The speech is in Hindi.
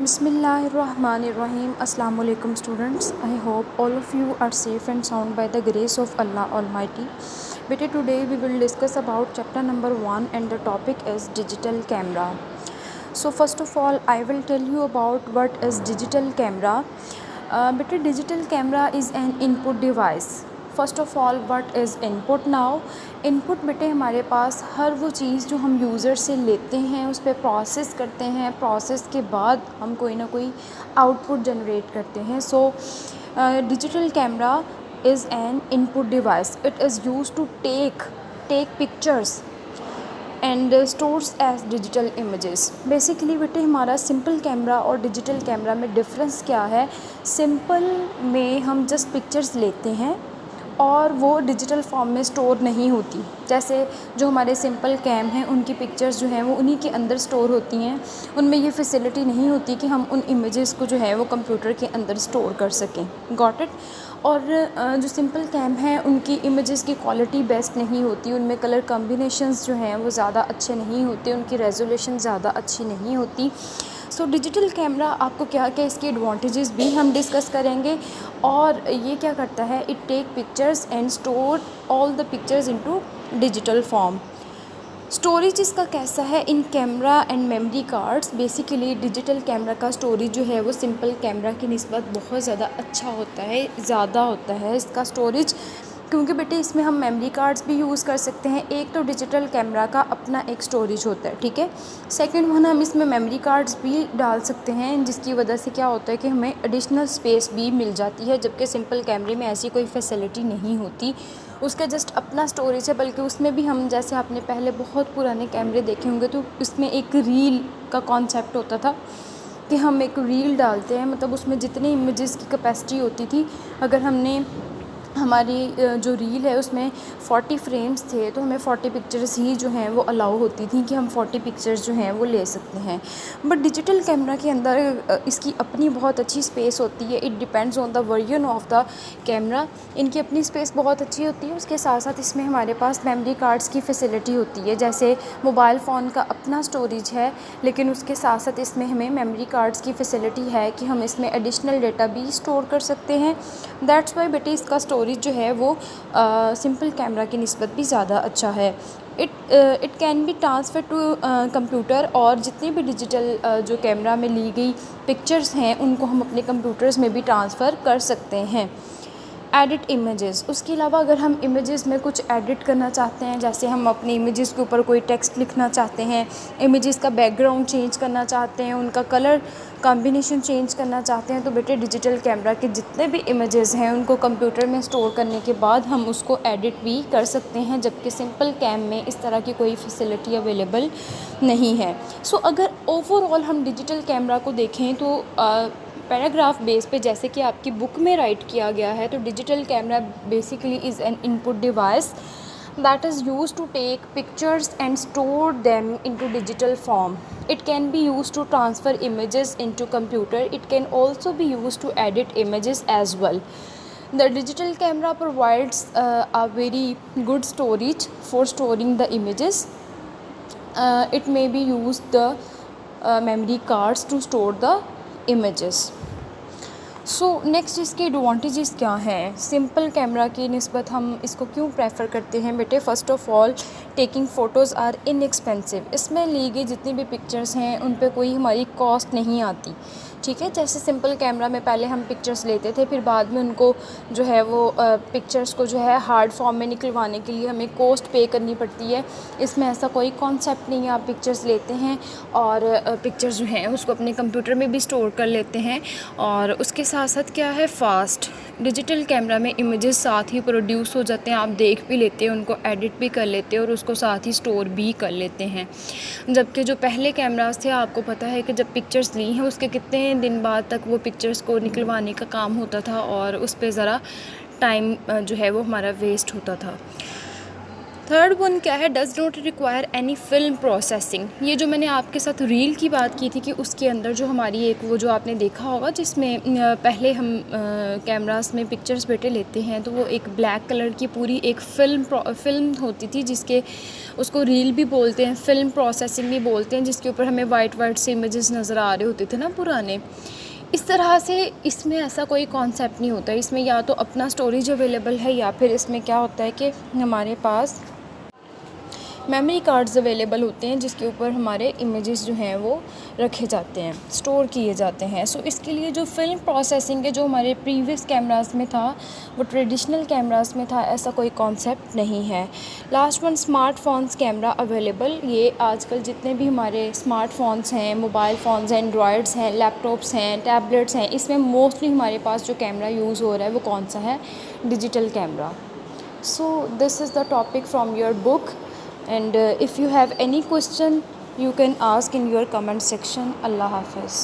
Bismillahirrahmanirrahim. Assalamu alaikum students. I hope all of you are safe and sound by the grace of Allah Almighty. Beta, today we will discuss about chapter number 1 and the topic is digital camera. So first of all I will tell you about what is digital camera. Beta, digital camera is an input device. First of all what is input now. Input बेटे हमारे पास हर वो चीज़ जो हम यूज़र से लेते हैं उस पर प्रोसेस करते हैं, प्रोसेस के बाद हम कोई ना कोई आउटपुट जनरेट करते हैं. So digital camera is an input device. It is use to take pictures and stores as digital images. Basically बेटे हमारा सिंपल कैमरा और डिजिटल कैमरा में डिफरेंस क्या है. सिंपल में हम जस्ट पिक्चर्स लेते हैं और वो डिजिटल फॉर्म में स्टोर नहीं होती. जैसे जो हमारे सिंपल कैम हैं उनकी पिक्चर्स जो हैं वो उन्हीं के अंदर स्टोर होती हैं. उनमें ये फैसिलिटी नहीं होती कि हम उन इमेजेस को जो है वो कंप्यूटर के अंदर स्टोर कर सकें. Got it. और जो सिंपल कैम हैं उनकी इमेजेस की क्वालिटी बेस्ट नहीं होती, उनमें कलर कॉम्बिनेशंस जो हैं वो ज़्यादा अच्छे नहीं होते, उनकी रेजोल्यूशन ज़्यादा अच्छी नहीं होती. सो डिजिटल कैमरा आपको क्या क्या इसके एडवांटेजेस भी हम डिस्कस करेंगे. और ये क्या करता है, it take pictures and store all the pictures into digital form. Storage इसका कैसा है in camera and memory cards. Basically digital camera का स्टोरेज जो है वो सिंपल कैमरा की निस्बत बहुत ज़्यादा अच्छा होता है, ज़्यादा होता है इसका स्टोरेज, क्योंकि बेटे इसमें हम मेमोरी कार्ड्स भी यूज़ कर सकते हैं. एक तो डिजिटल कैमरा का अपना एक स्टोरेज होता है, ठीक है. सेकंड वन, हम इसमें मेमोरी कार्ड्स भी डाल सकते हैं जिसकी वजह से क्या होता है कि हमें एडिशनल स्पेस भी मिल जाती है, जबकि सिंपल कैमरे में ऐसी कोई फैसिलिटी नहीं होती. उसका जस्ट अपना स्टोरेज है. बल्कि उसमें भी हम, जैसे आपने पहले बहुत पुराने कैमरे देखे होंगे तो उसमें एक रील का कॉन्सेप्ट होता था कि हम एक रील डालते हैं, मतलब उसमें जितनी इमेजेस की कैपेसिटी होती थी, अगर हमने हमारी जो रील है उसमें 40 फ्रेम्स थे तो हमें 40 पिक्चर्स ही जो हैं वो अलाउ होती थी कि हम 40 पिक्चर्स जो हैं वो ले सकते हैं. बट डिजिटल कैमरा के अंदर इसकी अपनी बहुत अच्छी स्पेस होती है. It depends on the version of the camera. इनकी अपनी स्पेस बहुत अच्छी होती है. उसके साथ साथ इसमें हमारे पास मेमोरी कार्ड्स की फैसिलिटी होती है. जैसे मोबाइल फ़ोन का अपना स्टोरेज है, लेकिन उसके साथ साथ इसमें हमें मेमोरी कार्ड्स की फैसिलिटी है कि हम इसमें एडिशनल डेटा भी स्टोर कर सकते हैं. दैट्स वाई बेटे इसका स्टोरेज जो है वो सिंपल कैमरा की निस्बत भी ज़्यादा अच्छा है. It can be transfer to computer. और जितनी भी डिजिटल जो कैमरा में ली गई पिक्चर्स हैं उनको हम अपने कंप्यूटर्स में भी ट्रांसफ़र कर सकते हैं. Edit images. उसके अलावा अगर हम इमेजेस में कुछ एडिट करना चाहते हैं, जैसे हम अपनी इमेजेस के ऊपर कोई टेक्स्ट लिखना चाहते हैं, इमेजेस का बैकग्राउंड चेंज करना चाहते हैं, उनका कलर कॉम्बिनेशन चेंज करना चाहते हैं, तो बेटे डिजिटल कैमरा के जितने भी इमेजेस हैं उनको कंप्यूटर में स्टोर करने के बाद हम उसको एडिट भी कर सकते हैं, जबकि सिंपल कैम में इस तरह की कोई फैसिलिटी अवेलेबल नहीं है. सो अगर ओवरऑल हम डिजिटल कैमरा को देखें तो पैराग्राफ बेस पे जैसे कि आपकी बुक में राइट किया गया है, तो digital camera basically is an input device that is used to take pictures and store them into digital form. It can be used to transfer images into computer. It can also be used to edit images as well. The digital camera provides a very good storage for storing the images. It may be used the memory cards to store the images. So next इसके एडवांटेजेस क्या हैं. सिंपल कैमरा की निस्बत हम इसको क्यों प्रेफर करते हैं बेटे. First of all taking photos are inexpensive. इसमें ली गई जितनी भी पिक्चर्स हैं उन पे कोई हमारी कॉस्ट नहीं आती, ठीक है. जैसे सिंपल कैमरा में पहले हम पिक्चर्स लेते थे, फिर बाद में उनको जो है वो पिक्चर्स को जो है हार्ड फॉर्म में निकलवाने के लिए हमें कॉस्ट पे करनी पड़ती है. इसमें ऐसा कोई कॉन्सेप्ट नहीं है. आप पिक्चर्स लेते हैं और पिक्चर्स जो हैं उसको अपने कंप्यूटर में भी स्टोर कर लेते हैं. और उसके साथ साथ क्या है, फास्ट. डिजिटल कैमरा में इमेजेस साथ ही प्रोड्यूस हो जाते हैं, आप देख भी लेते हैं, उनको एडिट भी कर लेते हैं और उसको साथ ही स्टोर भी कर लेते हैं. जबकि जो पहले कैमरास थे, आपको पता है कि जब पिक्चर्स ली हैं उसके कितने दिन बाद तक वो पिक्चर्स को निकलवाने का काम होता था और उस पर ज़रा टाइम जो है वो हमारा वेस्ट होता था. थर्ड वन क्या है, does not require any film processing. ये जो मैंने आपके साथ रील की बात की थी कि उसके अंदर जो हमारी एक वो जो आपने देखा होगा जिसमें पहले हम कैमरास में पिक्चर्स बेटे लेते हैं तो वो एक ब्लैक कलर की पूरी एक फिल्म होती थी जिसके उसको रील भी बोलते हैं, फिल्म प्रोसेसिंग भी बोलते हैं, जिसके ऊपर हमें वाइट से इमेजेस नज़र आ रहे होते थे ना पुराने। इस तरह से इसमें ऐसा कोई कॉन्सेप्ट नहीं होता, इसमें या तो अपना स्टोरेज अवेलेबल है या फिर इसमें क्या होता है कि हमारे पास मेमोरी कार्ड्स अवेलेबल होते हैं जिसके ऊपर हमारे इमेजेस जो हैं वो रखे जाते हैं, स्टोर किए जाते हैं। सो इसके लिए जो फिल्म प्रोसेसिंग है जो हमारे प्रीवियस कैमरास में था वो ट्रेडिशनल कैमरास में था, ऐसा कोई कॉन्सेप्ट नहीं है। Last one, smartphones camera available. ये आजकल जितने भी हमारे स्मार्टफोन्स हैं, मोबाइल फ़ोन्स हैं, एंड्रॉयड्स हैं, लैपटॉप्स हैं, टैबलेट्स हैं, इसमें मोस्टली हमारे पास जो कैमरा यूज़ हो रहा है वो कौन सा है, digital camera. So this is the topic from your book, and if you have any question you can ask in your comment section. Allah Hafiz.